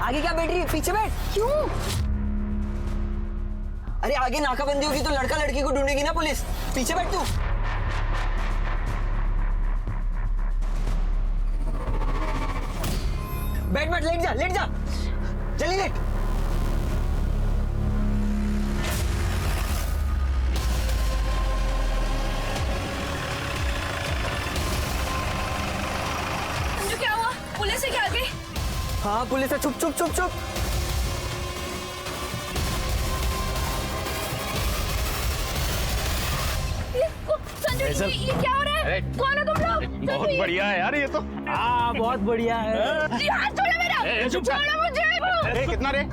आगे क्या बैठ रही है, पीछे बैठ। क्यों? अरे आगे नाकाबंदी होगी तो लड़का लड़की को ढूंढेगी ना पुलिस, पीछे बैठ तू। बैठ बैठ, लेट जा लेट जा, जल्दी लेट। अंजू क्या हुआ? पुलिस है क्या आगे? हाँ पुलिस है, चुप चुप चुप चुप। संजू ये क्या हो रहा है? कौन हो तुम लोग? बहुत बढ़िया है यार ये तो। हाँ बहुत बढ़िया है। जी हाथ छोड़ो मेरा, छोड़ो मुझे। कितना रे?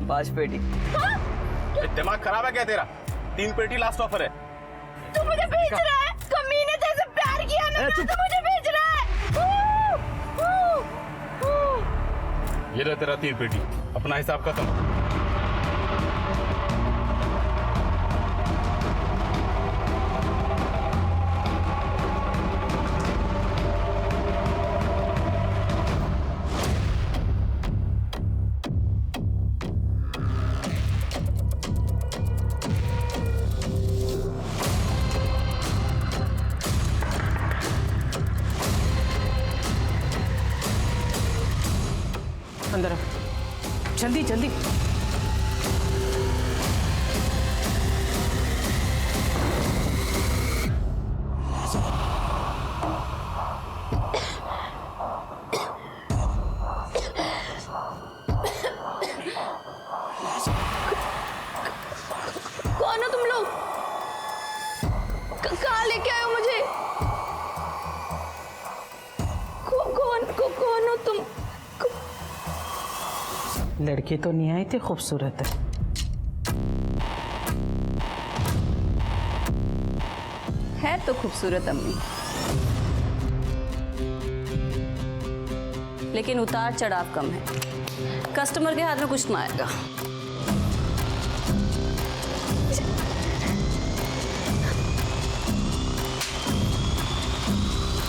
5 पेटी। दिमाग खराब है क्या तेरा? 3 पेटी लास्ट ऑफर है। तू मुझे बेच रहा है? कमीने जैसे प्यार किया ना, तू मुझे बेच रहा है। ये रहा तेरा 3 पेटी, अपना हिसाब खत्म। अंदर आओ, जल्दी जल्दी। कौन हो तुम लोग? कहाँ लेके आए हो मुझे? कौन हो तुम? लड़की तो निहायत ही खूबसूरत है तो खूबसूरत अम्मी, लेकिन उतार चढ़ाव कम है। कस्टमर के हाथ में कुछ ना आएगा।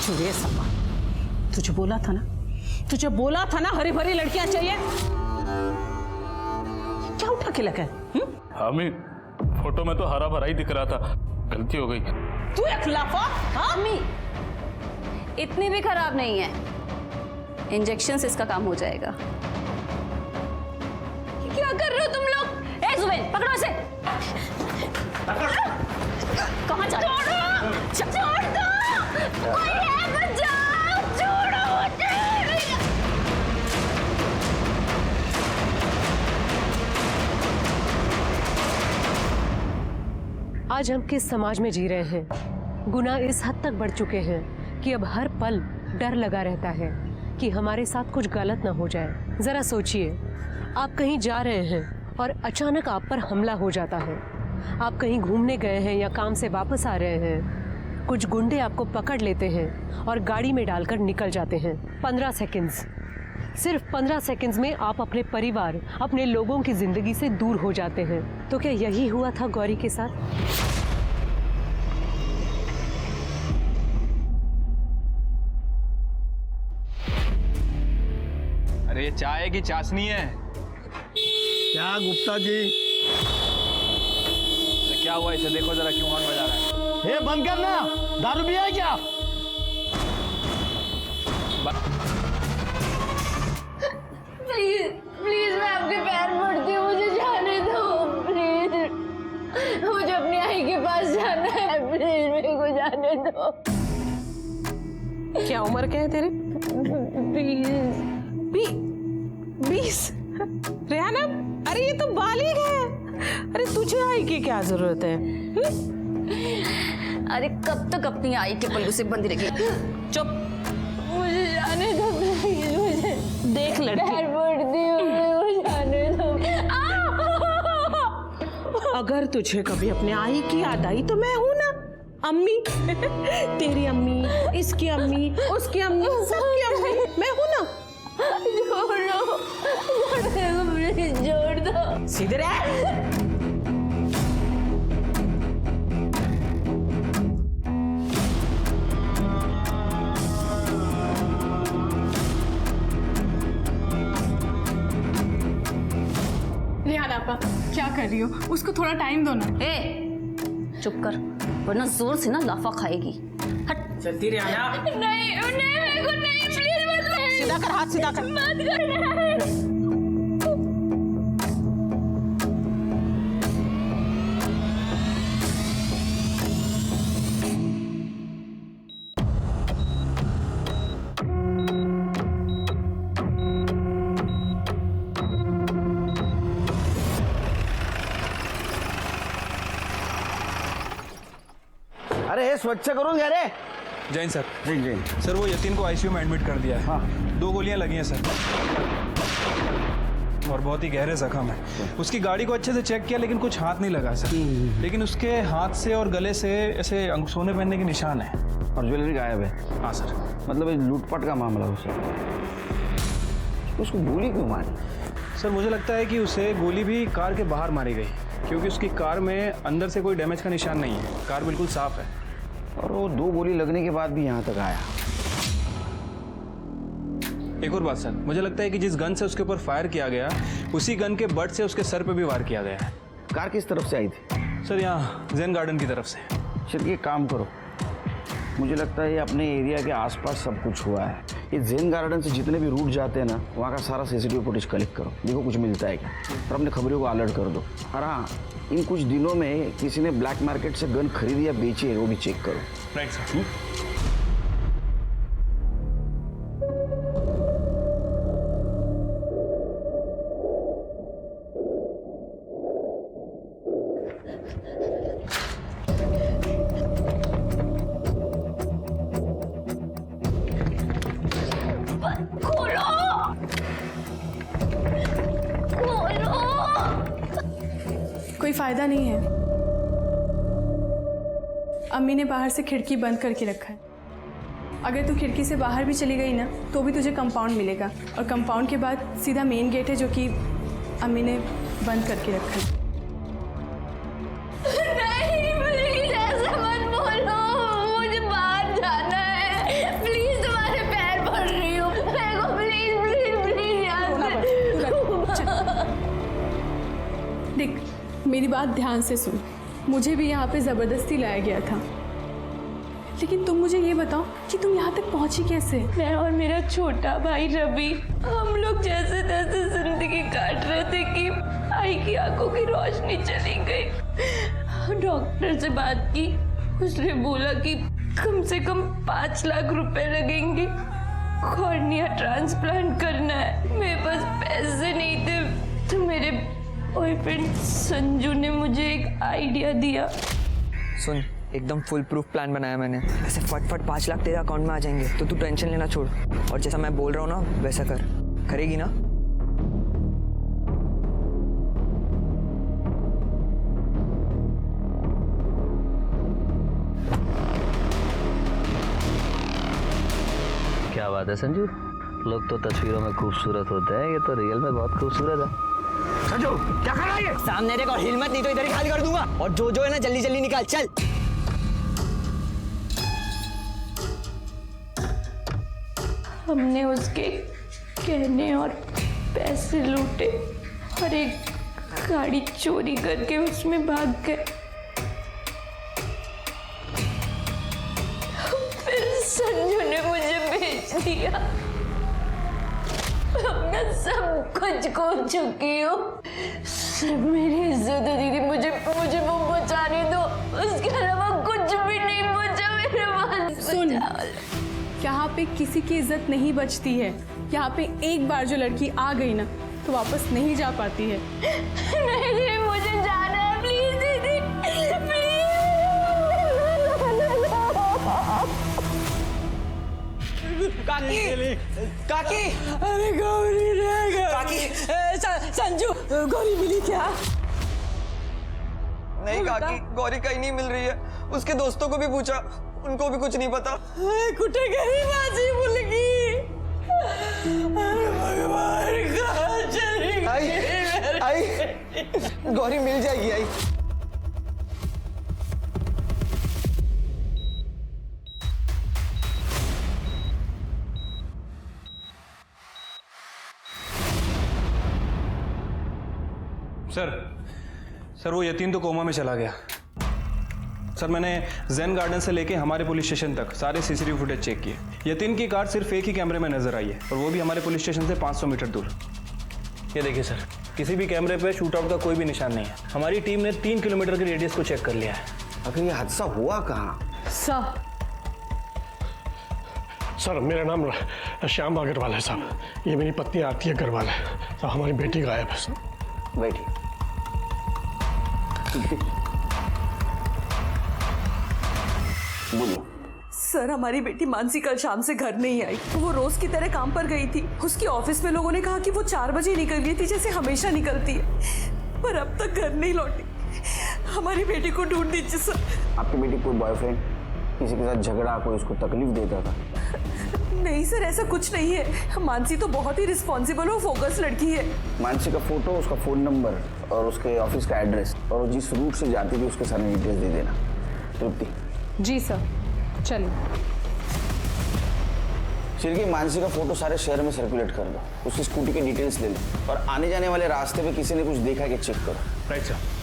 चुड़िए सम्मा, तुझे बोला था ना हरी भरी लड़कियां चाहिए। क्या उठा के लगा? हमें फोटो में तो हरा भरा ही दिख रहा था, गलती हो गई। तू एक लाफा। हाँ अम्मी इतनी भी खराब नहीं है, इंजेक्शन से इसका काम हो जाएगा। क्या कर रहे हो तुम लोग? ए जुबैन पकड़ो इसे। कहाँ जा रहे हो? छोड़ दो, कोई है, बचाओ, छोड़ो मुझे। आज हम किस समाज में जी रहे हैं? गुनाह इस हद तक बढ़ चुके हैं कि अब हर पल डर लगा रहता है कि हमारे साथ कुछ गलत ना हो जाए। जरा सोचिए, आप कहीं जा रहे हैं और अचानक आप पर हमला हो जाता है। आप कहीं घूमने गए हैं या काम से वापस आ रहे हैं, कुछ गुंडे आपको पकड़ लेते हैं और गाड़ी में डालकर निकल जाते हैं। 15 सेकेंड्स, सिर्फ 15 सेकेंड्स में आप अपने परिवार, अपने लोगों की जिंदगी से दूर हो जाते हैं। तो क्या यही हुआ था गौरी के साथ? अरे ये चाय की चाशनी है। क्या गुप्ता जी? अरे क्या हुआ इसे? देखो जरा क्यों हॉर्न बजा रहा है। ये बंद करना, दारू पिया है क्या? प्लीज मैं आपके पैर पड़ती हूँ, मुझे जाने दो प्लीज। मुझे अपनी आई के पास जाना है, प्लीज मेरे को जाने दो। क्या उम्र क्या है तेरी? 20? रेहाना, अरे ये तो बालिग है। अरे तुझे आई की क्या जरूरत है? अरे कब तक अपनी आई के पल्लू से बंधी रहेगी? चुप। मुझे जाने दो प्लीज, मुझे देख लड़की, पैर पड़ती हूँ, मुझे जाने दो। अगर तुझे कभी अपने आई की याद आई तो मैं हूं ना, अम्मी। तेरी अम्मी, इसकी अम्मी, उसकी अम्मी, सबकी अम्मी मैं हूं ना। जोड़ दो, सीधे रह। आपा, क्या कर रही हो? उसको थोड़ा टाइम दो ना। ए, चुप कर, वरना जोर से ना लाफा खाएगी। हट। जल्दी रे आना। नहीं नहीं मेरे को नहीं, प्लीज मत। सीधा कर, हाथ सीधा कर। मत करना। अरे हे स्वच्छ करून घ्या रे. जैन सर, जैन जैन. सर वो यतीन को आईसीयू में एडमिट कर दिया है। हाँ. 2 गोलियां लगी हैं सर, और बहुत ही गहरे जख्म है। उसकी गाड़ी को अच्छे से चेक किया लेकिन कुछ हाथ नहीं लगा सर, लेकिन उसके हाथ से और गले से ऐसे सोने पहनने के निशान है। और ज्वेलरी गायब है. हाँ सर। मतलब ये लूटपाट का मामला हो सर. उसको गोली क्यों मारी? सर मुझे लगता है कि उसे गोली भी कार के बाहर मारी गई, क्योंकि उसकी कार में अंदर से कोई डैमेज का निशान नहीं है, कार बिल्कुल साफ है। और वो 2 गोली लगने के बाद भी यहाँ तक आया. एक और बात सर, मुझे लगता है कि जिस गन से उसके ऊपर फायर किया गया, उसी गन के बट से उसके सर पे भी वार किया गया है। कार किस तरफ से आई थी? सर यहाँ जैन गार्डन की तरफ से। चलिए एक काम करो, मुझे लगता है ये अपने एरिया के आसपास सब कुछ हुआ है. ये जैन गार्डन से जितने भी रूट जाते हैं ना, वहाँ का सारा सीसीटीवी फुटेज कलेक्ट करो, देखो कुछ मिलता है क्या. और अपने खबरों को अलर्ट कर दो. और हाँ, इन कुछ दिनों में किसी ने ब्लैक मार्केट से गन खरीदी या बेची है वो भी चेक करो. Right sir. कोई फायदा नहीं है, अम्मी ने बाहर से खिड़की बंद करके रखा है। अगर तू खिड़की से बाहर भी चली गई ना तो भी तुझे कंपाउंड मिलेगा, और कंपाउंड के बाद सीधा मेन गेट है जो कि अम्मी ने बंद करके रखा है। नहीं प्लीज ऐसा मत बोलो, मुझे बाहर जाना है। प्लीज तुम्हारे पैर पड़ रही हूँ, मेरे को प्लीज प्लीज प्लीज यहाँ से। देख मेरी बात ध्यान से सुन, मुझे भी यहाँ पे ज़बरदस्ती लाया गया था, लेकिन तुम मुझे ये बताओ कि तुम यहाँ तक पहुँची कैसे? मैं और मेरा छोटा भाई रवि, हम लोग जैसे तैसे जिंदगी काट रहे थे कि आई की आंखों की रोशनी चली गई। डॉक्टर से बात की, उसने बोला कि कम से कम 5 लाख रुपए लगेंगे, कॉर्निया ट्रांसप्लांट करना है। मेरे पास पैसे नहीं थे तो मेरे बॉयफ्रेंड संजू ने मुझे एक आइडिया दिया। सुन, एकदम फुल प्रूफ प्लान बनाया मैंने। ऐसे फट 5 लाख तेरे अकाउंट में आ जाएंगे, तो तू टेंशन लेना छोड़, और जैसा मैं बोल रहा हूँ ना वैसा कर। करेगी ना? क्या बात है संजू, लोग तो तस्वीरों में खूबसूरत होते हैं, ये तो रियल में बहुत खूबसूरत है। संजू क्या कर रहा है? सामने देखो, हिल मत, नहीं तो इधर ही खाली कर दूंगा। और जो है ना जल्दी जल्दी निकाल, चल। हमने उसके गहने और पैसे लूटे और एक गाड़ी चोरी करके उसमें भाग गए। फिर संजू ने मुझे बेच दिया। अब मैं सब कुछ खो चुकी हूँ, सिर्फ मेरी इज्जत है दीदी। मुझे वो बचाने दो, उसके अलावा कुछ भी नहीं बचा मेरे पास। सुन, यहाँ पे किसी की इज्जत नहीं बचती है। यहाँ पे एक बार जो लड़की आ गई ना तो वापस नहीं जा पाती है। नहीं दीदी, मुझे जाना है, प्लीज दीदी, प्लीज। काकी, काकी, अरे गौरी रह गई। काकी, संजू, गौरी मिली क्या? नहीं काकी, गौरी कहीं नहीं मिल रही है। उसके दोस्तों को भी पूछा, उनको भी कुछ नहीं पता। कुटे गई बाजी मुलगी। अरे भगवान, कहाँ चली गई? आई, गौरी मिल जाएगी। आई, सर वो यतीन तो कोमा में चला गया। सर मैंने जैन गार्डन से लेके हमारे पुलिस स्टेशन तक सारे सीसीटीवी फुटेज चेक किए। यतीन की कार सिर्फ एक ही कैमरे में नजर आई है और वो भी हमारे पुलिस स्टेशन से 500 मीटर दूर। ये देखिए सर, किसी भी कैमरे पे शूट आउट का कोई भी निशान नहीं है। हमारी टीम ने 3 किलोमीटर के रेडियस को चेक कर लिया है। आखिर ये हादसा हुआ कहाँ? सर मेरा नाम श्याम अग्रवाल है साहब। ये मेरी पत्नी आरती अग्रवाल है साहब। हमारी बेटी गायब है सर। बैठिए। बोलो। सर हमारी बेटी मानसी कल शाम से घर नहीं आई। वो रोज की तरह काम पर गई थी। उसकी ऑफिस में लोगों ने कहा कि वो 4 बजे निकल गई थी, जैसे हमेशा निकलती है, पर अब तक घर नहीं लौटी। हमारी बेटी को ढूंढ दीजिए सर। आपकी बेटी कोई बॉयफ्रेंड, किसी के साथ झगड़ा, कोई उसको तकलीफ देता था? नहीं सर, ऐसा कुछ नहीं है। मानसी तो बहुत ही रिस्पॉन्सिबल और फोकस लड़की है। मानसी का फोटो, उसका फोन नंबर और उसके ऑफिस का एड्रेस और वो जिस रूट से जाती थी उसके सारे डिटेल्स दे देना। तृप्ति। जी सर, चलिए। चिरकी, मानसी का फोटो सारे शहर में सर्कुलेट कर दो। उसकी स्कूटी के डिटेल्स ले लो और आने जाने वाले रास्ते में किसी ने कुछ देखा कि चेक करो। Right sir.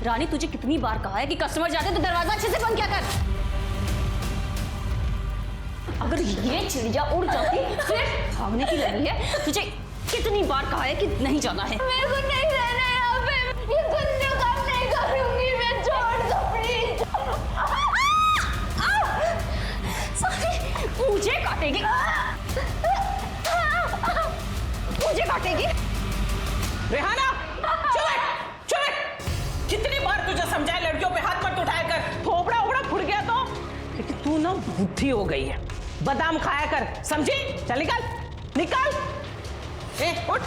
रानी, तुझे कितनी बार कहा है कि कस्टमर जाते तो दरवाजा अच्छे से बंद किया कर। अगर ये चिड़िया उड़ जाती फिर भागने की लगी है। तुझे कितनी बार कहा है कि नहीं जाना है। मेरे को नहीं रहना है यहाँ पे। ये गंदा काम नहीं करूंगी मैं। छोड़ दो प्लीज। सॉरी, मुझे काटेगी, मुझे काटेगी। रेहाना, कितनी बार तुझे समझाया लड़कियों पे हाथ मत उठाया कर। थोबड़ा ओबड़ा फुट गया तो। लेकिन तू ना बुद्धि हो गई है। बादाम खाया कर, समझी? चल निकल, निकल। उठ।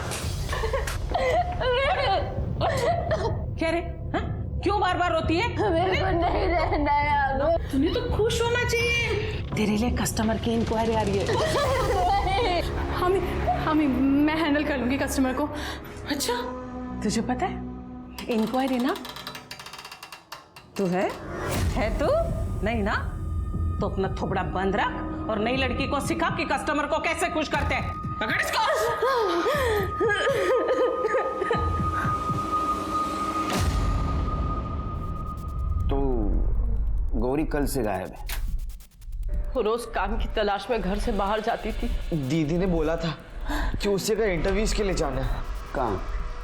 क्या रे? हा? क्यों बार बार रोती है? मेरे को नहीं रहना है यहाँ। तूने तो खुश होना चाहिए। तेरे लिए कस्टमर की इंक्वायरी आ रही है। हम मैं हैंडल कर लूंगी कस्टमर को। अच्छा, तुझे पता है इंक्वायरी ना तू है तू नहीं ना? तो अपना थोबड़ा बंद रख और नई लड़की को सिखा कि कस्टमर को कैसे खुश करते हैं। पकड़ इसको। तो गौरी कल से गायब है। वो रोज काम की तलाश में घर से बाहर जाती थी। दीदी ने बोला था कि उसे का इंटरव्यूज के लिए जाना है। कहाँ?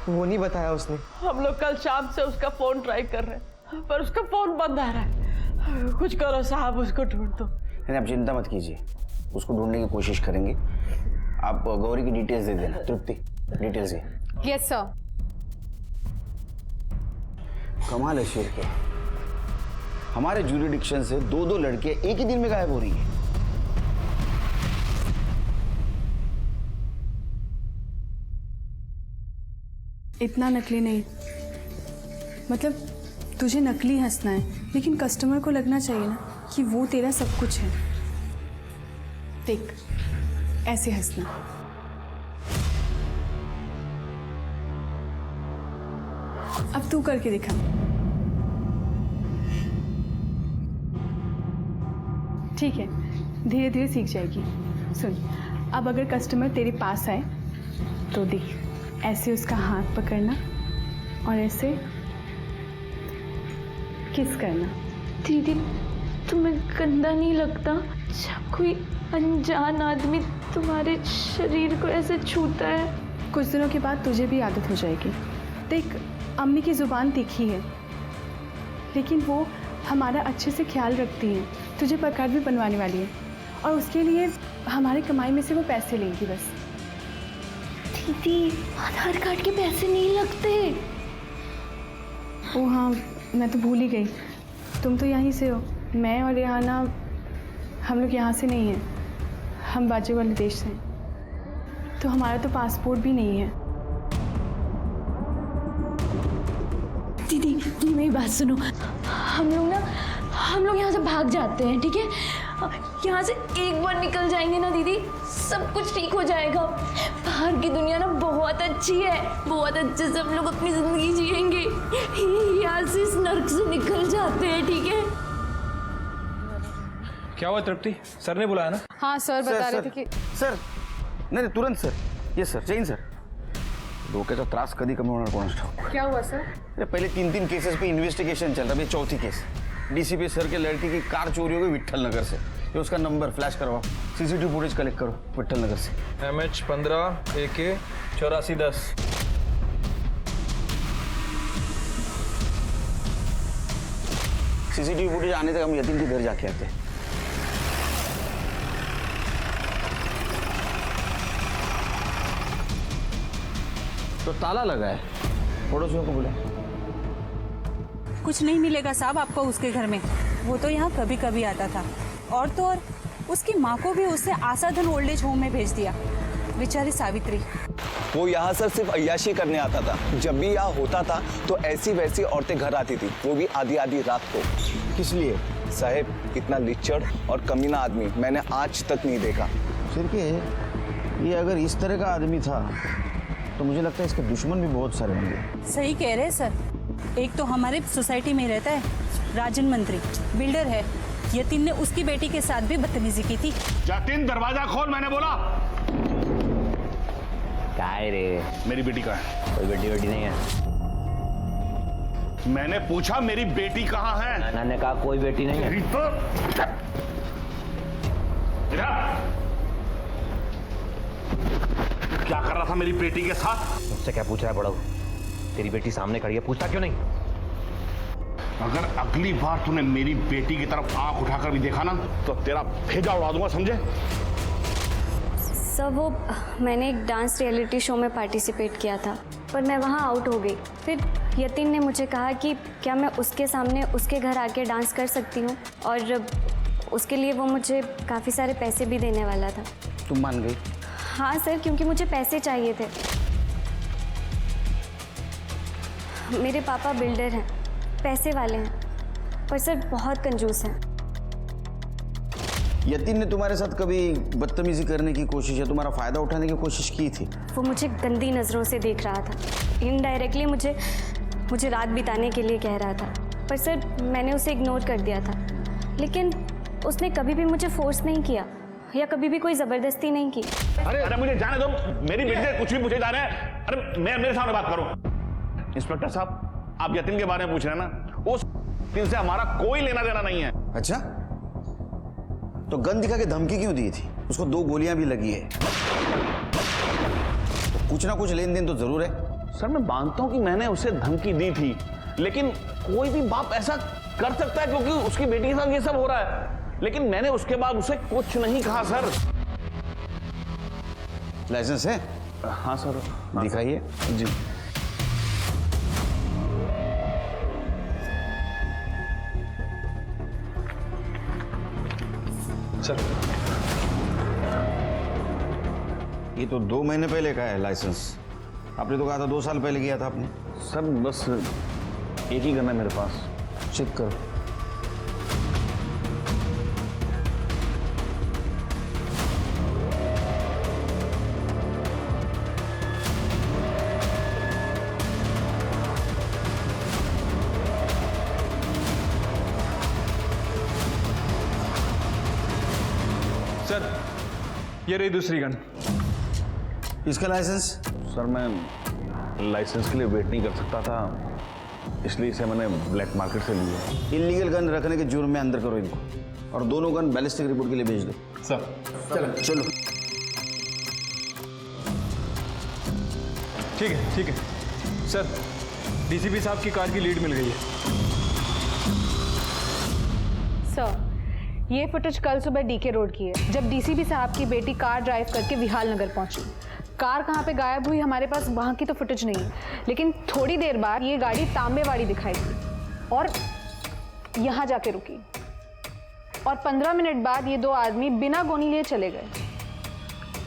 वो नहीं बताया उसने। हम लोग कल शाम से उसका फोन ट्राई कर रहे हैं, पर उसका फोन बंद आ रहा है। कुछ करो साहब, उसको ढूंढ दो। नहीं, आप चिंता मत कीजिए, उसको ढूंढने की कोशिश करेंगे। आप गौरी की डिटेल्स दे देना। तृप्ति, डिटेल्स दे। Yes sir. कमाल है शेर के, हमारे ज्यूरिडिक्शन से 2-2 लड़कियां एक ही दिन में गायब हो रही है। इतना नकली नहीं, मतलब तुझे नकली हंसना है, लेकिन कस्टमर को लगना चाहिए ना कि वो तेरा सब कुछ है। देख, ऐसे हंसना। अब तू करके दिखा। ठीक है, धीरे धीरे सीख जाएगी। सुन, अब अगर कस्टमर तेरे पास आए तो देख, ऐसे उसका हाथ पकड़ना और ऐसे किस करना। दीदी, तुम्हें गंदा नहीं लगता जब कोई अनजान आदमी तुम्हारे शरीर को ऐसे छूता है? कुछ दिनों के बाद तुझे भी आदत हो जाएगी। देख, अम्मी की ज़ुबान तीखी है, लेकिन वो हमारा अच्छे से ख्याल रखती हैं। तुझे पर कार्ड भी बनवाने वाली है और उसके लिए हमारी कमाई में से वो पैसे लेंगी बस। दीदी, आधार कार्ड के पैसे नहीं लगते। ओ हाँ, मैं तो भूल ही गई। तुम तो यहीं से हो। मैं और रेहाना, हम लोग यहाँ से नहीं हैं, हम बाजू वाले देश से हैं। तो हमारा तो पासपोर्ट भी नहीं है। दीदी मेरी बात सुनो, हम लोग यहाँ से भाग जाते हैं, ठीक है? यहाँ से एक बार निकल जाएंगे ना दीदी, सब कुछ ठीक हो जाएगा। बाहर की दुनिया ना बहुत अच्छी है, बहुत अच्छे से हम लोग अपनी जिंदगी जिएंगे। यहाँ से इस नर्क से निकल जाते हैं, ठीक है? क्या हुआ तृप्ति? सर ने बुलाया ना? हाँ सर बता रहे थे कि सर नाही तुरंत सर, ये सर जैन सर, डोक्याचा त्रास कधी कमी होणार कोणास ठाऊक. क्या हुआ सर? ये पहले 3 केसेस पे इन्वेस्टिगेशन चल रहा है, ये चौथी केस. डीसीपी सर के लड़की की कार चोरी हो गई विट्ठल नगर से. ये उसका नंबर फ्लैश करवाओ, सीसीटीवी फुटेज कलेक्ट करो विट्ठल नगर से. MH15 AK 8410. सीसीटीवी फुटेज आने तक हम यतीन के घर जाके आते हैं. तो ताला लगा है, पड़ोसियों को बुला. कुछ नहीं मिलेगा साहब आपको उसके घर में, वो तो यहाँ कभी कभी आता था. और तो और उसकी माँ को भी उसने आसाधन ओल्ड एज होम में भेज दिया, बेचारी सावित्री. वो यहाँ सर सिर्फ अय्याशी करने आता था. जब भी यहाँ होता था तो ऐसी वैसी औरतें घर आती थी, वो भी आधी आधी रात को. किस लिए? साहब, इतना लिच्चड़ और कमीना आदमी मैंने आज तक नहीं देखा. सिर के ये अगर इस तरह का आदमी था तो मुझे लगता है इसके दुश्मन भी बहुत सारे होंगे. सही कह रहे हैं सर. एक तो हमारे सोसाइटी में रहता है राजन मंत्री, बिल्डर है. यतीन ने उसकी बेटी के साथ भी बदतमीजी की थी. जतिन दरवाजा खोल, मैंने बोला. काय रे, मेरी बेटी कहाँ है? कोई बेटी नहीं है. मैंने पूछा मेरी बेटी कहाँ है? नाना ने कहा कोई बेटी नहीं है. क्या कर रहा था मेरी बेटी के साथ? मुझसे क्या पूछ रहा है बड़ा? तेरी बेटी सामने खड़ी है, पूछता क्यों नहीं? अगर अगली बार तूने मेरी बेटी की तरफ आंख उठाकर भी देखा ना तो तेरा भेजा उड़ा दूंगा, समझे? सर वो मैंने एक डांस रियलिटी शो में पार्टिसिपेट किया था, पर मैं वहाँ आउट हो गई. फिर यतीन ने मुझे कहा कि क्या मैं उसके सामने उसके घर आके डांस कर सकती हूँ, और उसके लिए वो मुझे काफ़ी सारे पैसे भी देने वाला था. तुम मान गई? हाँ सर, क्योंकि मुझे पैसे चाहिए थे. मेरे पापा बिल्डर हैं, पैसे वाले हैं, पर सर बहुत कंजूस हैं. यतीन ने तुम्हारे साथ कभी बदतमीजी करने की कोशिश या तुम्हारा फायदा उठाने की कोशिश की थी? वो मुझे गंदी नज़रों से देख रहा था. इनडायरेक्टली मुझे रात बिताने के लिए कह रहा था, पर सर मैंने उसे इग्नोर कर दिया था. लेकिन उसने कभी भी मुझे फोर्स नहीं किया या कभी भी कोई ज़बरदस्ती नहीं की. अरे मुझे जाने दो, मेरी बेटी से कुछ भी पूछे जा रहे हैं. अरे मैं मेरे सामने बात करूं. इंस्पेक्टर साहब, आप यतीन के बारे में पूछ रहे हैं ना, उस दिन से हमारा कोई लेना देना नहीं है. अच्छा, तो गन दिखा के धमकी क्यों दी थी? उसको 2 गोलियां भी लगी है, तो कुछ ना कुछ लेन देन तो जरूर है. सर मैं मानता हूं कि मैंने उसे धमकी दी थी, लेकिन कोई भी बाप ऐसा कर सकता है क्योंकि उसकी बेटी के साथ ये सब हो रहा है. लेकिन मैंने उसके बाद उसे कुछ नहीं कहा. सर लाइसेंस है? हाँ सर. दिखाइए. जी. सर ये तो 2 महीने पहले का है लाइसेंस. आपने तो कहा था 2 साल पहले किया था आपने. सर बस एक ही गन है मेरे पास. चेक करो. सर ये रही दूसरी गन. इसका लाइसेंस? सर मैं लाइसेंस के लिए वेट नहीं कर सकता था, इसलिए इसे मैंने ब्लैक मार्केट से लिया. इलीगल गन रखने के जुर्म में अंदर करो इनको, और दोनों गन बैलिस्टिक रिपोर्ट के लिए भेज दो. सर चलो. ठीक है. सर डीसीपी साहब की कार की लीड मिल गई है. सर ये फुटेज कल सुबह डीके रोड की है, जब डीसीपी साहब की बेटी कार ड्राइव करके विहाल नगर पहुंची. कार कहाँ पे गायब हुई हमारे पास वहाँ की तो फुटेज नहीं है, लेकिन थोड़ी देर बाद ये गाड़ी तांबेवाड़ी दिखाई दी और यहाँ जाके रुकी, और 15 मिनट बाद ये 2 आदमी बिना गोली लिए चले गए.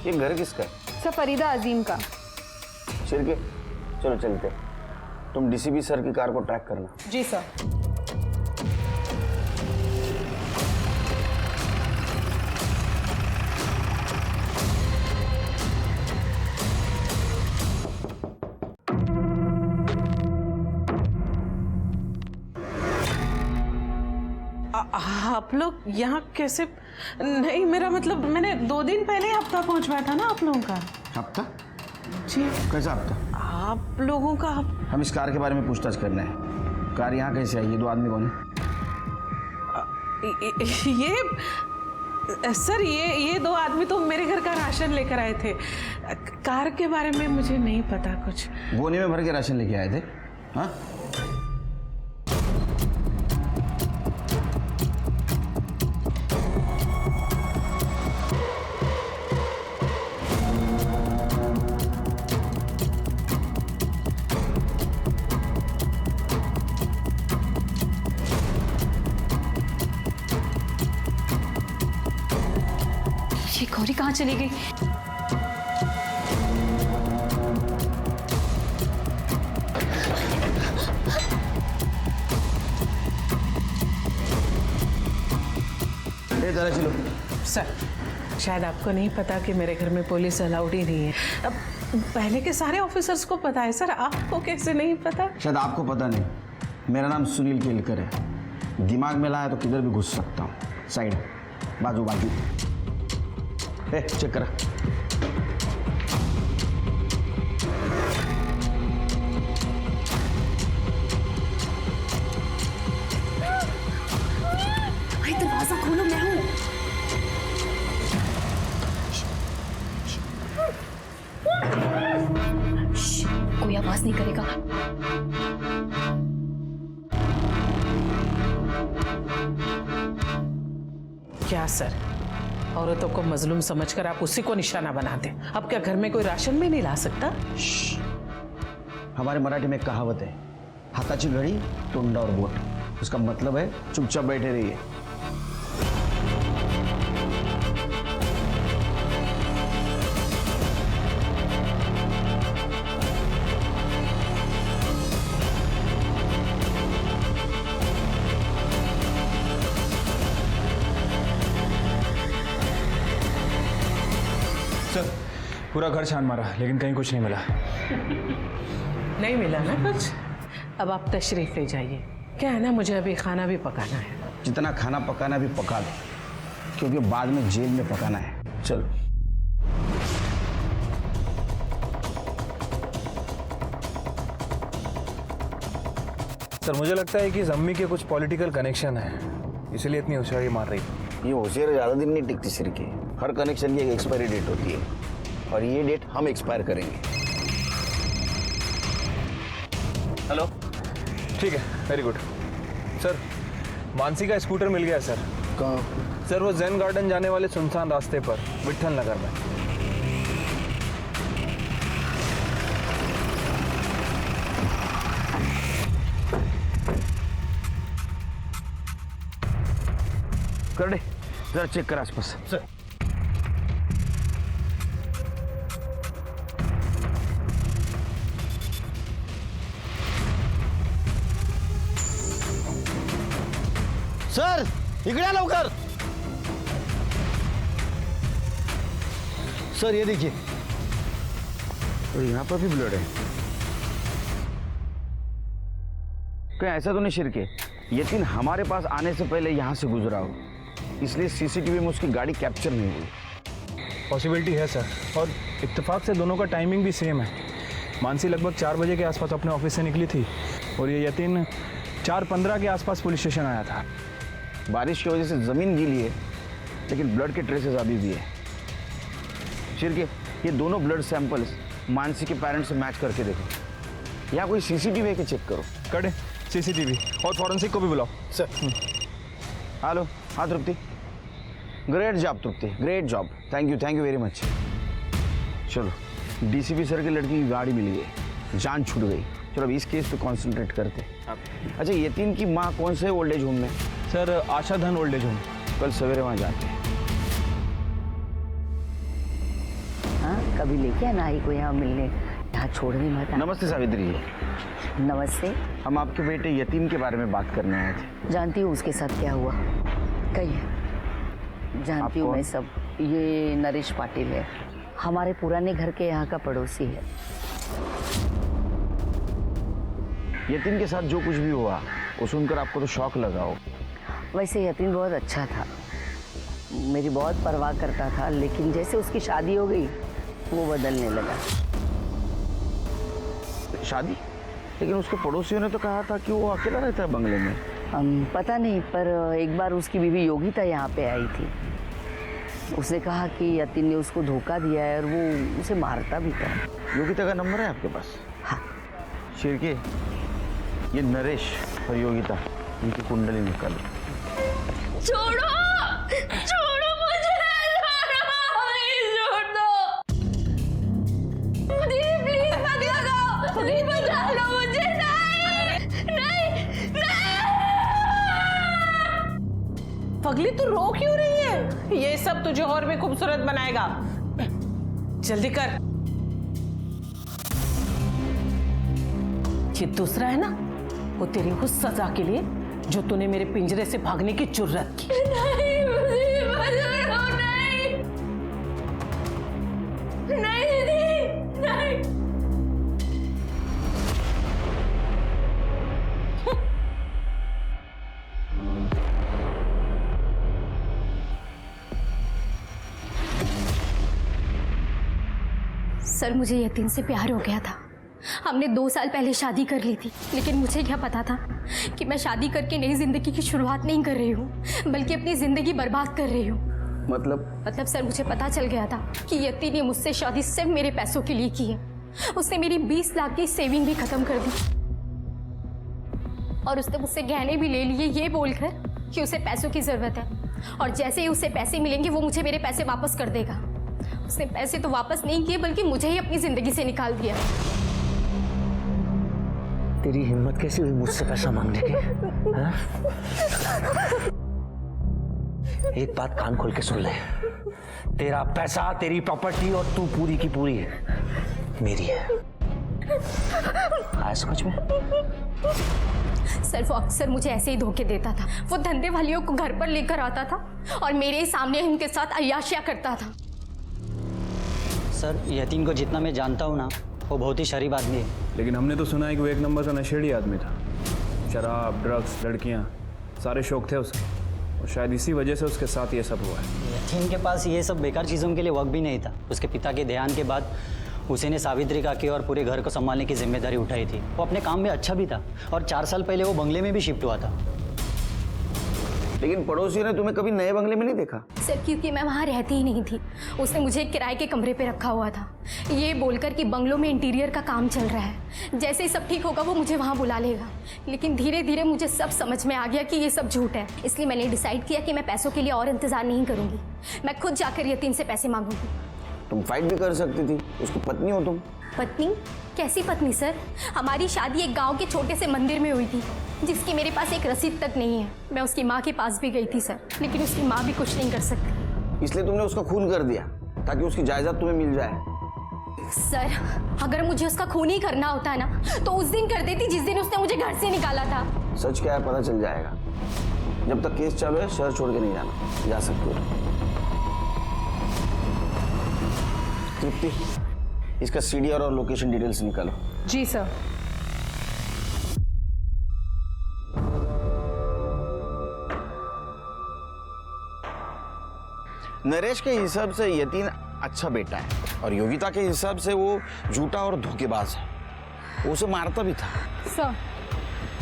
ये घर किसका है? सर फरीदा अजीम का. चल के चलो चलते. तुम डीसीपी सर की कार को ट्रैक करना। जी सर। आप लोग यहाँ कैसे? नहीं, मेरा मतलब मैंने 2 दिन पहले हफ्ता पहुँचवाया था ना आप लोगों का। हफ्ता? जी। कैसा हफ्ता? आप लोगों का। हम इस कार के बारे में पूछताछ करना है। कार यहाँ कैसे आई? ये 2 आदमी कौन है? ये सर, ये 2 आदमी तो मेरे घर का राशन लेकर आए थे। कार के बारे में मुझे नहीं पता कुछ। गोने में भर के राशन लेके आए थे? हाँ? ये गौरी कहाँ चली गई? जरा चलो। सर, शायद आपको नहीं पता कि मेरे घर में पुलिस अलाउड ही नहीं है। अब पहले के सारे ऑफिसर्स को पता है सर, आपको कैसे नहीं पता? शायद आपको पता नहीं, मेरा नाम सुनील केलकर है। दिमाग में लाया तो किधर भी घुस सकता हूँ। साइड, बाजू बाजू। चेक करा। भाई दरवाजा खोलो, मैं हूँ। कोई आवाज नहीं करेगा। क्या सर, औरतों को मजलूम समझकर आप उसी को निशाना बनाते? अब क्या घर में कोई राशन भी नहीं ला सकता? हमारे मराठी में एक कहावत है, हाथाची घड़ी तोंडावर बोट। उसका मतलब है चुपचाप बैठे रहिए। सर, पूरा घर छान मारा लेकिन कहीं कुछ नहीं मिला। नहीं मिला ना कुछ? अब आप तशरीफ ले जाइए। क्या है ना, मुझे अभी खाना भी पकाना है। जितना खाना पकाना भी पका दो, क्योंकि बाद में जेल में पकाना है। चलो। सर, मुझे लगता है कि इस अम्मी के कुछ पॉलिटिकल कनेक्शन है, इसलिए इतनी होशियारी मार रही है। ये होशियारी ज़्यादा दिन नहीं टिकती सिर की। हर कनेक्शन की एक एक्सपायरी डेट होती है और ये डेट हम एक्सपायर करेंगे। हेलो, ठीक है, वेरी गुड। सर, मानसी का स्कूटर मिल गया सर। कहाँ? सर, वो जैन गार्डन जाने वाले सुनसान रास्ते पर, विट्ठल नगर में। कर दे, जरा चेक कर आसपास। सर, सर, इकडे आ लवकर। सर, ये देखिए, और यहाँ पर भी ब्लड है। कहीं ऐसा तो नहीं शिरके, यतीन हमारे पास आने से पहले यहाँ से गुजरा हो, इसलिए सीसीटीवी में उसकी गाड़ी कैप्चर नहीं हुई। पॉसिबिलिटी है सर, और इत्तेफाक से दोनों का टाइमिंग भी सेम है। मानसी लगभग 4 बजे के आसपास अपने ऑफिस से निकली थी और ये यतीन 4:15 के आसपास पुलिस स्टेशन आया था। बारिश की वजह से जमीन गीली है, लेकिन ब्लड के ट्रेसेस अभी भी है। शिरके, ये दोनों ब्लड सैंपल्स मानसी के पेरेंट्स से मैच करके देखो। यहाँ कोई सीसीटीवी है कि चेक करो। कड़े सीसीटीवी और फॉरेंसिक को भी बुलाओ। सर। हेलो, हाँ Tripti. Great job Tripti, great job. Thank you very much. चलो, डीसीपी सर की लड़की की गाड़ी मिल गई, जान छूट गई। चलो अब इस केस पे कॉन्सेंट्रेट करते। अच्छा, यतीन की माँ कौन से ओल्ड एज होम में? सर, आशा धन ओल्ड एज होम। कल सवेरे वहाँ जाते हैं। हाँ, कभी लेके आना आई को यहाँ मिलने। यहाँ छोड़ने मत आ। नमस्ते सावित्री जी। नमस्ते। हम आपके बेटे यतीन के बारे में बात करने आए थे। जानती हूँ उसके साथ क्या हुआ? कहिए। जानती हूँ मैं सब। ये नरेश पाटिल है, हमारे पुराने घर के यहाँ का पड़ोसी है। यतीन के साथ जो कुछ भी हुआ वो सुनकर आपको तो शौक लगा हो। वैसे यतीन बहुत अच्छा था, मेरी बहुत परवाह करता था, लेकिन जैसे उसकी शादी हो गई वो बदलने लगा। शादी? लेकिन उसके पड़ोसियों ने तो कहा था कि वो अकेला रहता है बंगले में। पता नहीं, पर एक बार उसकी बीवी योगिता यहाँ पे आई थी। उसने कहा कि यतीन ने उसको धोखा दिया है और वो उसे मारता भी था। योगिता का नंबर है आपके पास? हाँ। शिरके, ये नरेश और योगिता, इनकी कुंडली निकालो। छोड़ो, छोड़ो मुझे, छोड़ दो। दीदी प्लीज मत लगाओ, दीदी बचा लो मुझे। नहीं, नहीं। पगली तू रो क्यों रही है? ये सब तुझे और भी खूबसूरत बनाएगा। जल्दी कर। ये दूसरा है ना, वो तेरी उस सजा के लिए जो तूने मेरे पिंजरे से भागने की जुर्रत की। नहीं, मुझे बचाओ, नहीं। नहीं दीदी, नहीं। सर, मुझे यतीन से प्यार हो गया था। हमने 2 साल पहले शादी कर ली थी, लेकिन मुझे क्या पता था कि मैं शादी करके नई जिंदगी की शुरुआत नहीं कर रही हूँ, बल्कि अपनी जिंदगी बर्बाद कर रही हूँ। मतलब सर, मुझे पता चल गया था कि यतीन ने मुझसे शादी सिर्फ मेरे पैसों के लिए की है। उसने मेरी 20 लाख की सेविंग भी खत्म कर दी और उसने मुझसे गहने भी ले लिए, ये बोलकर कि उसे पैसों की जरूरत है और जैसे ही उसे पैसे मिलेंगे वो मुझे मेरे पैसे वापस कर देगा। उसने पैसे तो वापस नहीं किए, बल्कि मुझे ही अपनी जिंदगी से निकाल दिया। तेरी हिम्मत कैसी हुई मुझसे पैसा मांगने की? एक बात कान खोल के सुन ले, तेरा पैसा, तेरी प्रॉपर्टी और तू पूरी की पूरी मेरी है। आया समझ में? सर, वो अक्सर मुझे ऐसे ही धोखे देता था। वो धंधे वालियों को घर पर लेकर आता था और मेरे सामने उनके साथ अय्याशियां करता था। सर, यतीन को जितना मैं जानता हूँ ना, वो बहुत ही शरीफ आदमी है। लेकिन हमने तो सुना है कि वो एक नंबर का नशेड़ी आदमी था। शराब, ड्रग्स, लड़कियां, सारे शौक थे उसके, और शायद इसी वजह से उसके साथ ये सब हुआ है। यतीन के पास ये सब बेकार चीज़ों के लिए वक्त भी नहीं था। उसके पिता के देहांत के बाद उसी ने सावित्री काकी और पूरे घर को संभालने की जिम्मेदारी उठाई थी। वो अपने काम में अच्छा भी था और 4 साल पहले वो बंगले में भी शिफ्ट हुआ था। लेकिन पड़ोसियों ने तुम्हें कभी नए बंगले में नहीं देखा? सर, क्योंकि मैं वहाँ रहती ही नहीं थी। उसने मुझे एक किराए के कमरे पे रखा हुआ था, ये बोलकर कि बंगलों में इंटीरियर का काम चल रहा है, जैसे ही सब ठीक होगा वो मुझे वहाँ बुला लेगा। लेकिन धीरे धीरे मुझे सब समझ में आ गया कि ये सब झूठ है। इसलिए मैंने डिसाइड किया कि मैं पैसों के लिए और इंतजार नहीं करूँगी, मैं खुद जाकर यतीन से पैसे मांगूंगी। तुम फाइट भी कर सकती थी, उसकी पत्नी हो तुम। पत्नी? कैसी पत्नी सर? हमारी शादी एक गांव के छोटे से मंदिर में हुई थी, जिसकी मेरे पास एक रसीद तक नहीं है। मैं उसकी माँ के पास भी गई थी सर, लेकिन उसकी माँ भी कुछ नहीं कर सकती। इसलिए तुमने उसका खून कर दिया ताकि उसकी जायदाद तुम्हें मिल जाए। सर, अगर मुझे उसका खून ही करना होता है ना, तो उस दिन कर देती जिस दिन उसने मुझे घर से निकाला था। सच क्या है पता चल जाएगा। जब तक केस चालू है शहर छोड़ के नहीं जाना। जा सकते हो। तृप्ति, इसका सीडीआर और लोकेशन डिटेल्स निकालो। जी सर। नरेश के हिसाब से यतीन अच्छा बेटा है और योगिता के हिसाब से वो झूठा और धोखेबाज है। वो उसे मारता भी था। सर,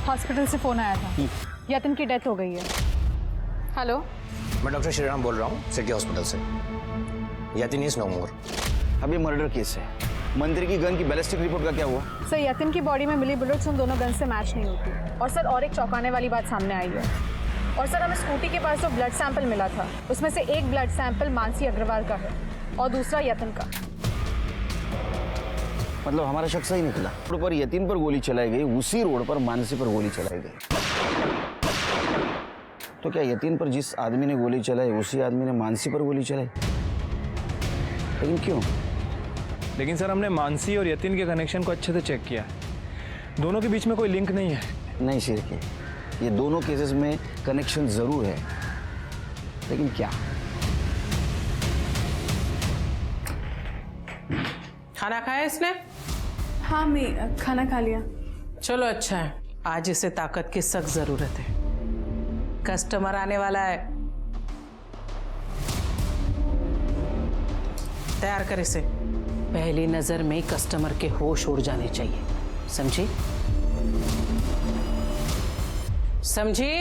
हॉस्पिटल से फोन आया था, यतीन की डेथ हो गई है। हेलो, मैं डॉक्टर श्रीराम बोल रहा हूँ सिटी हॉस्पिटल से। यतीन इज नो मोर। अभी मर्डर केस है। मंदिर की गन की बैलिस्टिक रिपोर्ट का क्या हुआ? सर, यतीन की बॉडी में मिली बुलेट्स उन दोनों गन से मैच नहीं होती। और सर, और एक चौंकाने वाली बात सामने आई है। और सर, हमें स्कूटी के पास जो ब्लड सैंपल मिला था, उसमें से एक ब्लड सैंपल मानसी अग्रवाल का है और दूसरा यतीन का। मतलब हमारा शक सही निकला। रोड पर यतीन पर गोली चलाई गई, उसी रोड पर मानसी पर गोली चलाई गई। तो क्या यतीन पर जिस आदमी ने गोली चलाई उसी आदमी ने मानसी पर गोली चलाई? लेकिन क्यों? लेकिन सर हमने मानसी और यतिन के कनेक्शन को अच्छे से चेक किया है, दोनों के बीच में कोई लिंक नहीं है। नहीं शिरके, ये दोनों केसेस में कनेक्शन जरूर है, लेकिन क्या? खाना खाया इसने? हाँ मैं खाना खा लिया। चलो अच्छा है, आज इसे ताकत की सख्त जरूरत है। कस्टमर आने वाला है, तैयार कर इसे। पहली नजर में कस्टमर के होश उड़ जाने चाहिए, समझी? समझी?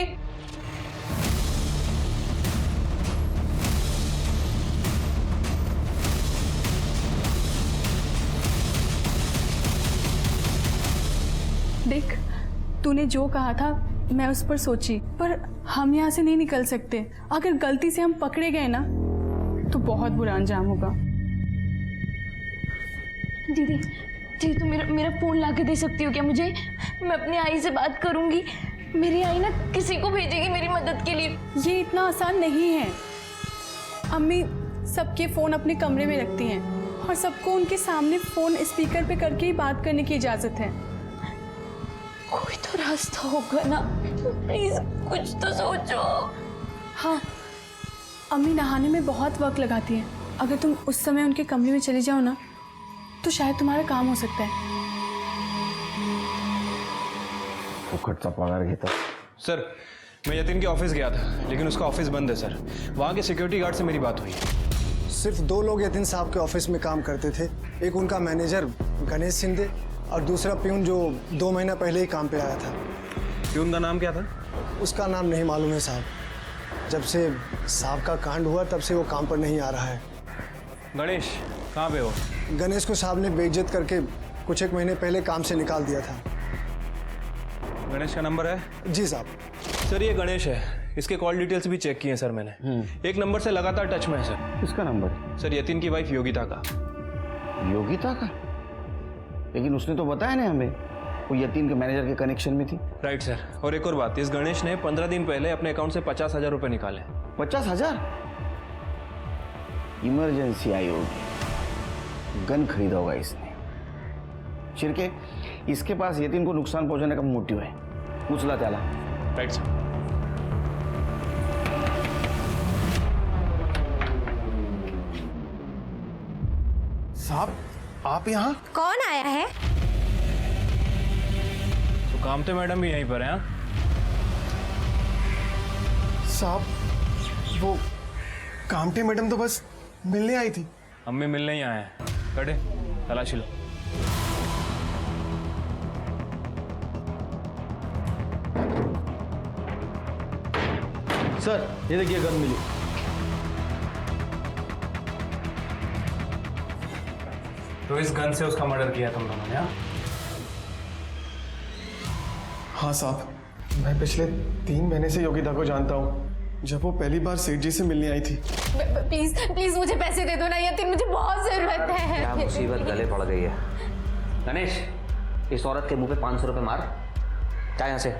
देख, तूने जो कहा था मैं उस पर सोची, पर हम यहाँ से नहीं निकल सकते। अगर गलती से हम पकड़े गए ना तो बहुत बुरा अंजाम होगा। दीदी दीदी तुम मेरा फ़ोन ला के दे सकती हो क्या मुझे? मैं अपनी आई से बात करूंगी, मेरी आई ना किसी को भेजेगी मेरी मदद के लिए। ये इतना आसान नहीं है। अम्मी सबके फ़ोन अपने कमरे में रखती हैं और सबको उनके सामने फ़ोन स्पीकर पे करके ही बात करने की इजाज़त है। कोई तो रास्ता होगा ना, प्लीज कुछ तो सोचो। हाँ, अम्मी नहाने में बहुत वक्त लगाती हैं। अगर तुम उस समय उनके कमरे में चले जाओ ना तो शायद तुम्हारा काम हो सकता है। फुकटचा पगार घेता। सर मैं यतिन के ऑफिस गया था, लेकिन उसका ऑफिस बंद है सर। वहाँ के सिक्योरिटी गार्ड से मेरी बात हुई। सिर्फ 2 लोग यतिन साहब के ऑफिस में काम करते थे, एक उनका मैनेजर गणेश सिंधे और दूसरा प्यून जो 2 महीना पहले ही काम पे आया था। प्यून का नाम क्या था? उसका नाम नहीं मालूम है साहब, जब से साहब का कांड हुआ तब से वो काम पर नहीं आ रहा है। गणेश कहाँ पे हो? गणेश को साहब ने बेइज्जत करके कुछ 1 महीने पहले काम से निकाल दिया था। गणेश का नंबर है? जी साहब। सर ये गणेश है, इसके कॉल डिटेल्स भी चेक किए हैं सर मैंने। एक नंबर से लगातार टच में है सर। किसका नंबर? सर यतिन की वाइफ योगिता का। योगिता का? लेकिन उसने तो बताया ना हमें वो यतिन के मैनेजर के कनेक्शन में थी। Right sir. और एक और बात, इस गणेश ने 15 दिन पहले अपने अकाउंट से 50,000 रुपए निकाले। 50,000? इमरजेंसी आई होगी, गन खरीदा होगा इसने। शिरके, इसके पास यतिन को नुकसान पहुंचाने का मोटिव है। उछला त्याला। Right sir. साहब आप यहाँ? कौन आया है? तो कामते मैडम भी यहीं पर हैं? साहब वो कामटे मैडम तो बस मिलने आई थी। हम भी मिलने ही आए हैं। बैठे, तलाशी लो। सर ये देखिए गन मिली। तो इस गन से उसका मर्डर किया तुम दोनों ने? हाँ साहब, मैं पिछले 3 महीने से योगिता को जानता हूँ, जब वो पहली बार सेठ जी से मिलने आई थी। प्लीज प्लीज मुझे पैसे दे दो ना यतिन, मुझे बहुत जरूरत है। क्या मुसीबत गले पड़ गई है। गणेश, इस औरत के मुंह पे 500 रुपए मार, जा यहाँ से।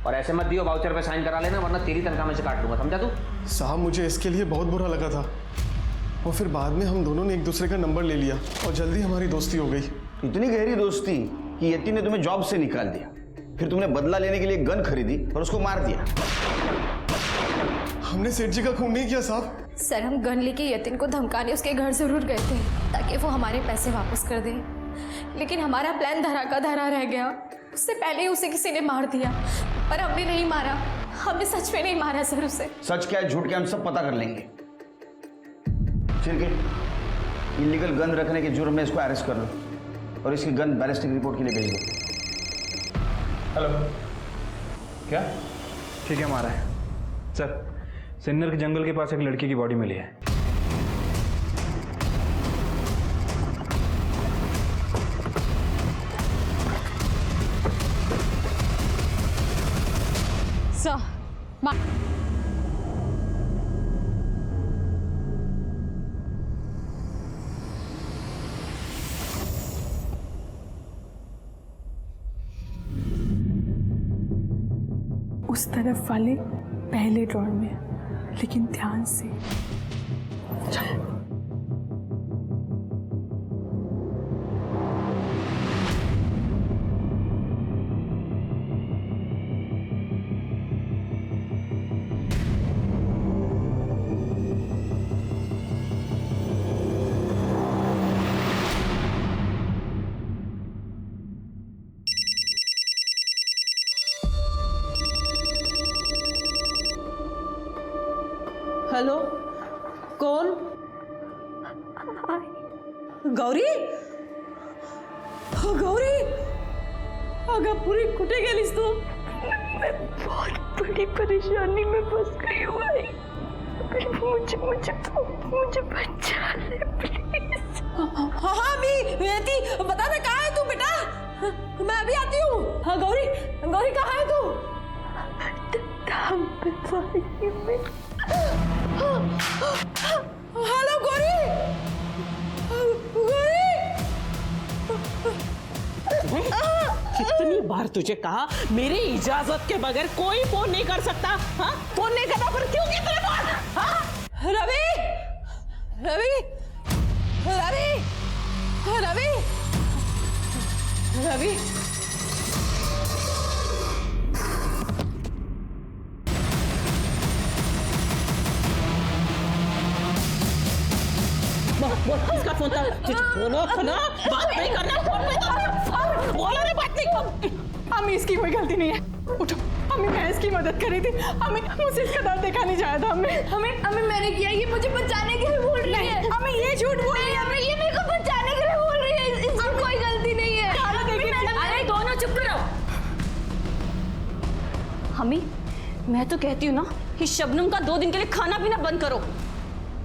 और ऐसे मत दियो, वाउचर पे साइन करा लेना, वरना तेरी तनख्वाह में से काट लूंगा, समझा तू? साहब मुझे इसके लिए बहुत बुरा लगा था, और फिर बाद में हम दोनों ने एक दूसरे का नंबर ले लिया और जल्दी हमारी दोस्ती हो गई। इतनी गहरी दोस्ती कि यतिन ने तुम्हें जॉब से निकाल दिया, फिर तुमने बदला लेने के लिए गन खरीदी और उसको मार दिया। हमने सेठ जी का खून नहीं किया साहब। सर हम गन लेके यतिन को धमकाने उसके घर जरूर गए थे ताकि वो हमारे पैसे वापस कर दे, लेकिन हमारा प्लान धरा का धरा रह गया। उससे पहले ही उसे किसी ने मार दिया, पर हमने नहीं मारा, हमने सच में नहीं मारा सर उसे। सच क्या है झूठ क्या हम सब पता कर लेंगे। इलीगल गन रखने के जुर्म में इसको अरेस्ट कर लो और इसकी गन बैलिस्टिक रिपोर्ट के लिए भेज दो। हेलो, क्या? ठीक है, हमारा है सर। सिन्नर के जंगल के पास एक लड़की की बॉडी मिली है। उस तरफ वाले पहले ड्रॉर में, लेकिन ध्यान से। हेलो, कौन? गौरी? गौरी, अगं पुरी कुठे गेलीस तू? मैं बहुत बड़ी परेशानी में फंस गई हूँ भाई। मुझे बचा ले प्लीज। हाँ मी बेटी, बता दे कहाँ है तू बेटा? मैं अभी आती हूँ। हाँ गौरी, गौरी कहाँ है तू? हेलो गौरी, गौरी। कितनी बार तुझे कहा मेरी इजाजत के बगैर कोई फोन नहीं कर सकता? हाँ फोन नहीं करता पर क्यों कितने बार? हाँ रवि, रवि, रवि, रवि, रवि। बोल किसका फोन था? बोलो ना, बात नहीं करना फोन पे तो। बोलो ना, बात नहीं। अम्मी इसकी कोई गलती नहीं है, उठो। अम्मी मैं इसकी मदद कर रही थी। अम्मी मुझे इसका दर्द देखा नहीं चाहा था। अम्मी मैंने किया, ये मुझे बचाने के लिए बोल रही है। अम्मी ये झूठ बोल रही है। अम्मी ये मेरे को बचाने के लिए बोल रही है, इसकी कोई गलती नहीं है। अरे दोनों चुप करो। अम्मी मैं तो कहती हूँ ना कि शबनम का 2 दिन के लिए खाना पीना बंद करो।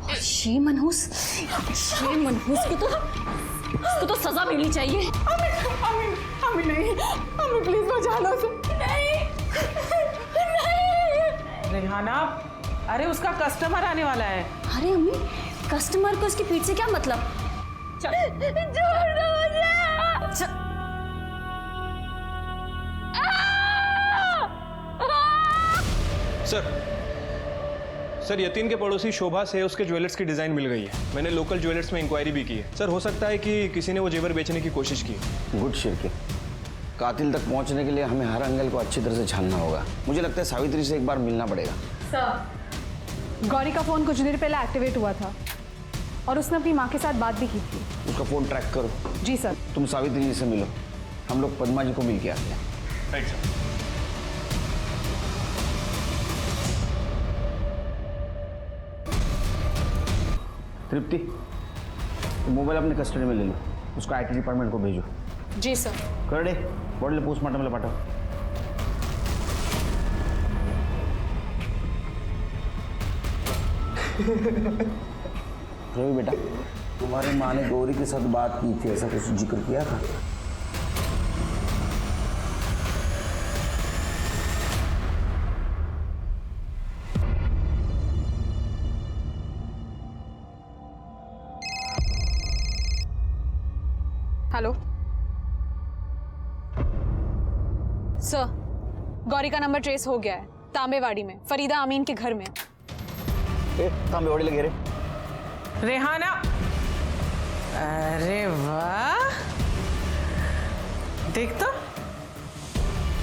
और ये मनहूस इसको तो सजा मिलनी चाहिए। अम्मी नहीं, अम्मी प्लीज बचाना उसे। नहीं। रेहाना, अरे उसका कस्टमर आने वाला है। अरे अम्मी, कस्टमर को इसके पीठ से क्या मतलब? छोड़ दो मुझे। सर यतीन के पड़ोसी शोभा से उसके ज्वेलर्स की डिजाइन मिल गई है। मैंने लोकल ज्वेलर्स में इंक्वायरी भी की है। सर हो सकता है कि किसी ने वो जेवर बेचने की कोशिश की। गुड शिरके, कातिल तक पहुंचने के लिए हमें हर एंगल को अच्छी तरह से छानना होगा। मुझे लगता है सावित्री से एक बार मिलना पड़ेगा। सर, गौरी का फोन कुछ देर पहले एक्टिवेट हुआ था और उसने अपनी माँ के साथ बात भी की थी। उसका फोन ट्रैक करो। जी सर। तुम सावित्री जी से मिलो, हम लोग पद्मा जी को मिल के आते हैं। Right sir. तृप्ति, मोबाइल अपने कस्टडी में ले लो, उसको IT डिपार्टमेंट को भेजो। जी सर। कर दे, बॉडीला पोस्टमार्टमला पाठव। रवि बेटा, तुम्हारी माँ ने गौरी के साथ बात की थी, ऐसा कुछ जिक्र किया था? हेलो सर, गौरी का नंबर ट्रेस हो गया है। तांबेवाड़ी में फरीदा अमीन के घर में। तांबेवाड़ी लगे रे। रेहाना, अरे वाह, देख तो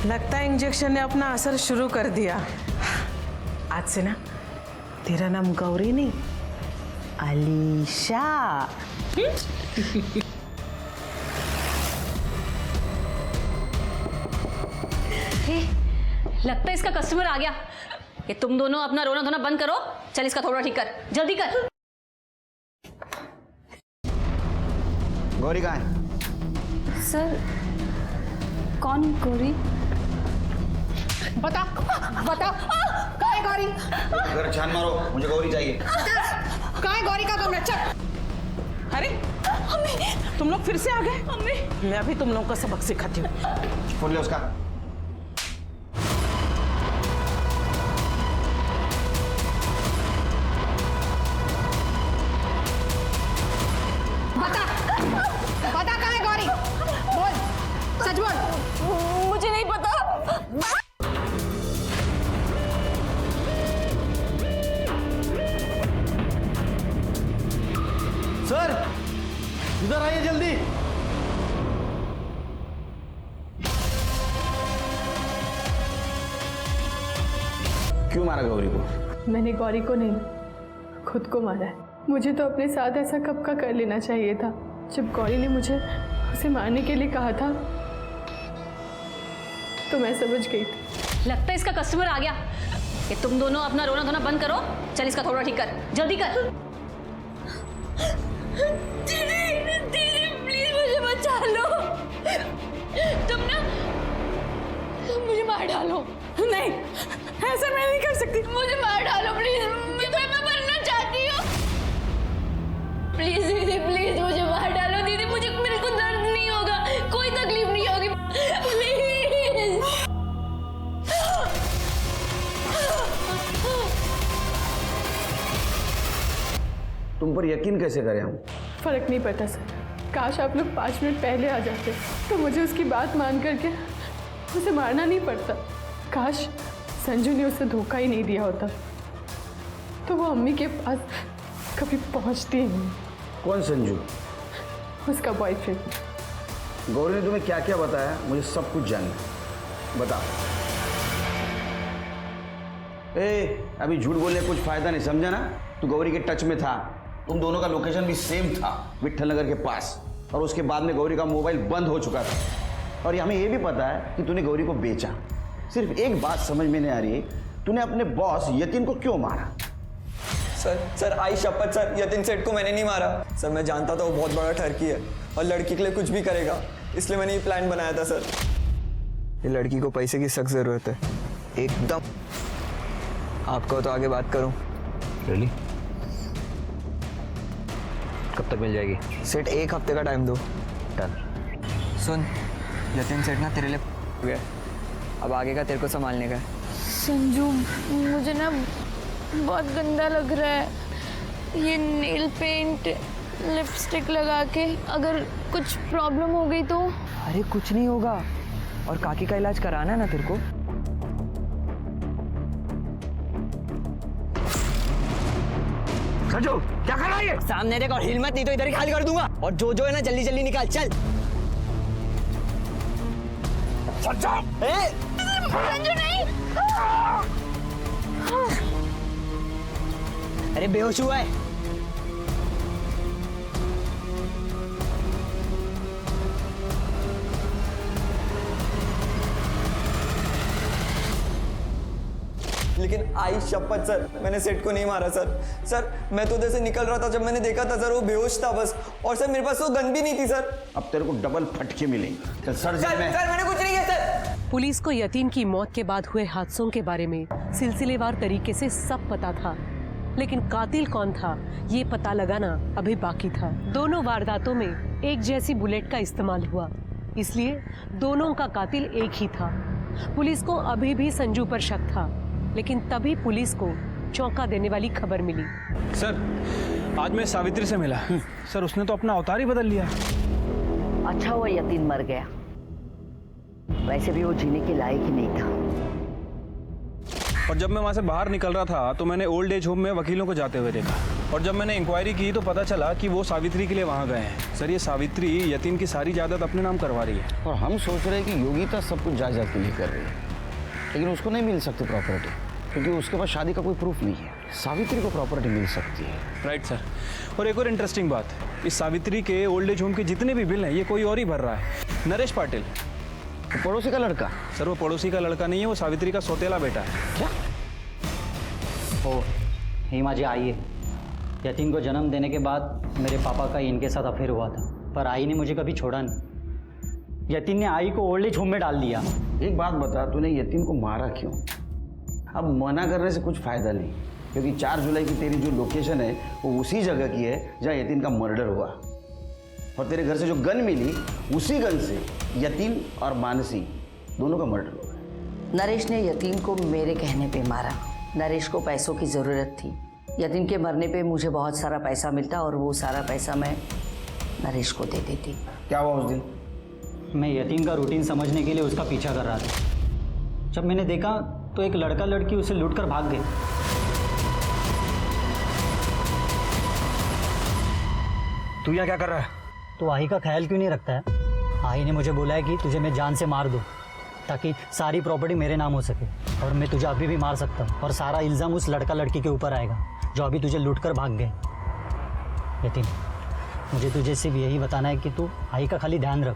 लगता है इंजेक्शन ने अपना असर शुरू कर दिया। आज से ना तेरा नाम गौरी नहीं, अलीशा। लगता है इसका कस्टमर आ गया। ये तुम दोनों अपना रोना धोना बंद करो। चल इसका थोड़ा ठीक कर, जल्दी कर। गौरी कहाँ है? सर, कौन गौरी? बता कहाँ है गौरी? घर छान मारो, मुझे गौरी चाहिए। कहाँ है गौरी का कमरा? चल। अरे तुम लोग फिर से आ गए? मैं अभी तुम लोगों को सबक सिखाती हूँ। फोन ले उसका। बता कहाँ है गौरी? बोल, सच बोल। मुझे नहीं पता। सर, इधर आइए जल्दी। क्यों मारा गौरी को? मैंने गौरी को नहीं, खुद को मारा है। मुझे तो अपने साथ ऐसा कब का कर लेना चाहिए था। जब गौरी ने मुझे उसे मारने के लिए कहा था तो मैं समझ गई थी। लगता है इसका कस्टमर आ गया। कि तुम दोनों अपना रोना धोना बंद करो। चल इसका थोड़ा ठीक कर, जल्दी कर। दीदी दीदी प्लीज मुझे बचा लो। तुम मुझे मार डालो। नहीं, ऐसा मैं नहीं कर सकती। मुझे मार डालो प्लीज, मैं मरना चाहती हूँ। प्लीज दीदी प्लीज मुझे मार डालो। दीदी मुझे बिल्कुल दर्द नहीं होगा, कोई तकलीफ नहीं होगी, प्लीज। तुम पर यकीन कैसे करें हम? फर्क नहीं पड़ता सर। काश आप लोग 5 मिनट पहले आ जाते तो मुझे उसकी बात मान करके उसे मारना नहीं पड़ता। काश संजू ने उसे धोखा ही नहीं दिया होता तो वो अम्मी के पास कभी पहुंचती ही नहीं। कौन संजू? उसका बॉयफ्रेंड। गौरी ने तुम्हें क्या क्या बताया? मुझे सब कुछ जानना है, बता। अभी झूठ बोलने कुछ फायदा नहीं, समझा ना? तू गौरी के टच में था, तुम दोनों का लोकेशन भी सेम था, विट्ठल नगर के पास, और उसके बाद में गौरी का मोबाइल बंद हो चुका था। और हमें ये भी पता है कि तूने गौरी को बेचा। सिर्फ एक बात समझ में नहीं आ रही, तूने अपने बॉस यतीन को क्यों मारा? सर आई शपथ सर, यतीन सेठ को मैंने नहीं मारा सर। मैं जानता था वो बहुत बड़ा ठरकी है और लड़की के लिए कुछ भी करेगा, इसलिए मैंने ये प्लान बनाया था सर। ये लड़की को पैसे की सख्त ज़रूरत है एकदम। आपको तो आगे बात करूं। रियली? कब तक मिल जाएगी? सेठ 1 हफ्ते का टाइम दो। डन। सुन, यतीन सेठ ना तेरे लिए गया, अब आगे का तेरे को संभालने का है। संजू मुझे ना बहुत गंदा लग रहा है ये नेल पेंट लिपस्टिक लगा के। अगर कुछ प्रॉब्लम हो गई तो? अरे कुछ नहीं होगा, और काकी का इलाज कराना है ना तेरे को। संजू क्या कर रहा है? सामने देख और हिल मत, नहीं तो इधर ही खाली कर दूंगा। और जो है ना जल्दी जल्दी निकाल, चल। संजू नहीं। अरे बेहोश हुआ है। लेकिन आई शपथ सर, मैंने सेठ को नहीं मारा सर। सर मैं तो उधर से निकल रहा था, जब मैंने देखा था सर वो बेहोश था बस। और सर मेरे पास तो गन भी नहीं थी सर। अब तेरे को डबल फटके मिलेंगे। सर मैंने कुछ नहीं किया सर। पुलिस को यतीन की मौत के बाद हुए हादसों के बारे में सिलसिलेवार तरीके से सब पता था, लेकिन कातिल कौन था ये पता लगाना अभी बाकी था। दोनों वारदातों में एक जैसी बुलेट का इस्तेमाल हुआ, इसलिए दोनों का कातिल एक ही था। पुलिस को अभी भी संजू पर शक था, लेकिन तभी पुलिस को चौंका देने वाली खबर मिली। सर आज मैं सावित्री से मिला। सर उसने तो अपना अवतार ही बदल लिया। अच्छा हुआ यतीन मर गया, वैसे भी वो जीने के लायक ही नहीं था। और जब मैं वहाँ से बाहर निकल रहा था तो मैंने ओल्ड एज होम में वकीलों को जाते हुए देखा, और जब मैंने इंक्वायरी की तो पता चला कि वो सावित्री के लिए वहाँ गए हैं। सर ये सावित्री यतीन की सारी जायदाद अपने नाम करवा रही है। और हम सोच रहे हैं कि योगिता सब कुछ जायदाद के लिए कर रही है, लेकिन उसको नहीं मिल सकती प्रॉपर्टी, क्योंकि उसके पास शादी का कोई प्रूफ नहीं है। सावित्री को प्रॉपर्टी मिल सकती है। Right sir. और एक और इंटरेस्टिंग बात, इस सावित्री के ओल्ड एज होम के जितने भी बिल हैं ये कोई और ही भर रहा है। नरेश पाटिल, पड़ोसी का लड़का। सर वो पड़ोसी का लड़का नहीं है, वो सावित्री का सौतेला बेटा है। क्या? ओ हिमा जी आइए। यतीन को जन्म देने के बाद मेरे पापा का इनके साथ अफेयर हुआ था, पर आई ने मुझे कभी छोड़ा नहीं। यतीन ने आई को ओल्ड एज होम में डाल दिया। एक बात बता, तूने यतीन को मारा क्यों? अब मना करने से कुछ फायदा नहीं, क्योंकि 4 जुलाई की तेरी जो लोकेशन है वो उसी जगह की है जहाँ यतीन का मर्डर हुआ, और तेरे घर से जो गन मिली उसी गन से यतीन और मानसी दोनों का मर्डर हुआ। नरेश ने यतीन को मेरे कहने पे मारा। नरेश को पैसों की ज़रूरत थी। यतीन के मरने पे मुझे बहुत सारा पैसा मिलता और वो सारा पैसा मैं नरेश को दे देती। क्या हुआ उस दिन? मैं यतीन का रूटीन समझने के लिए उसका पीछा कर रहा था। जब मैंने देखा तो एक लड़का लड़की उसे लूटकर भाग गए। तू यहाँ क्या कर रहा है? तो आई का ख्याल क्यों नहीं रखता है? आई ने मुझे बोला है कि तुझे मैं जान से मार दूँ ताकि सारी प्रॉपर्टी मेरे नाम हो सके, और मैं तुझे अभी भी मार सकता हूँ, और सारा इल्ज़ाम उस लड़का लड़की के ऊपर आएगा जो अभी तुझे लूटकर भाग गए। यतीन मुझे तुझे सिर्फ यही बताना है कि तू आई का खाली ध्यान रख,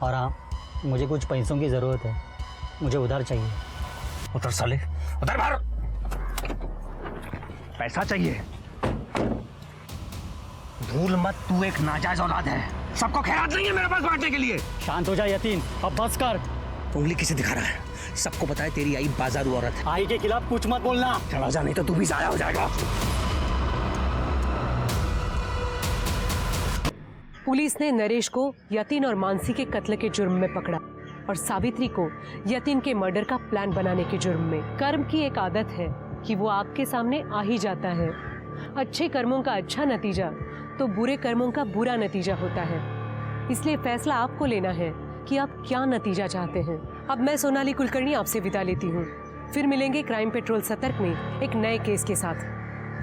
और हाँ मुझे कुछ पैसों की ज़रूरत है, मुझे उधार चाहिए। उतर साले, उतर बाहर। पैसा चाहिए? भूल मत, तू एक नाजायज औलाद है। सबको खैरात नहीं है मेरे पास बांटने के लिए। शांत हो जा यतीन, अब बस कर। उंगली किसे दिखा रहा है? सबको पता है तेरी आई बाजारू औरत है। आई के खिलाफ कुछ मत बोलना। चला जा, नहीं तो तू भी जाया हो जाएगा। पुलिस ने नरेश को यतीन और मानसी के कत्ल के जुर्म में पकड़ा और सावित्री को यतीन के मर्डर का प्लान बनाने के जुर्म में। कर्म की एक आदत है कि वो आपके सामने आ ही जाता है। अच्छे कर्मों का अच्छा नतीजा तो बुरे कर्मों का बुरा नतीजा होता है। इसलिए फैसला आपको लेना है कि आप क्या नतीजा चाहते हैं। अब मैं सोनाली कुलकर्णी आपसे विदा लेती हूँ। फिर मिलेंगे क्राइम पेट्रोल सतर्क में एक नए केस के साथ।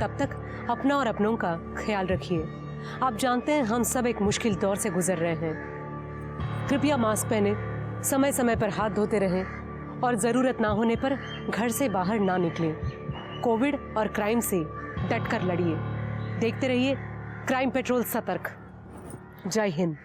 तब तक अपना और अपनों का ख्याल रखिए। आप जानते हैं हम सब एक मुश्किल दौर से गुजर रहे हैं। कृपया मास्क पहने, समय समय पर हाथ धोते रहें और ज़रूरत ना होने पर घर से बाहर ना निकलें। कोविड और क्राइम से डटकर लड़िए। देखते रहिए क्राइम पेट्रोल सतर्क। जय हिंद।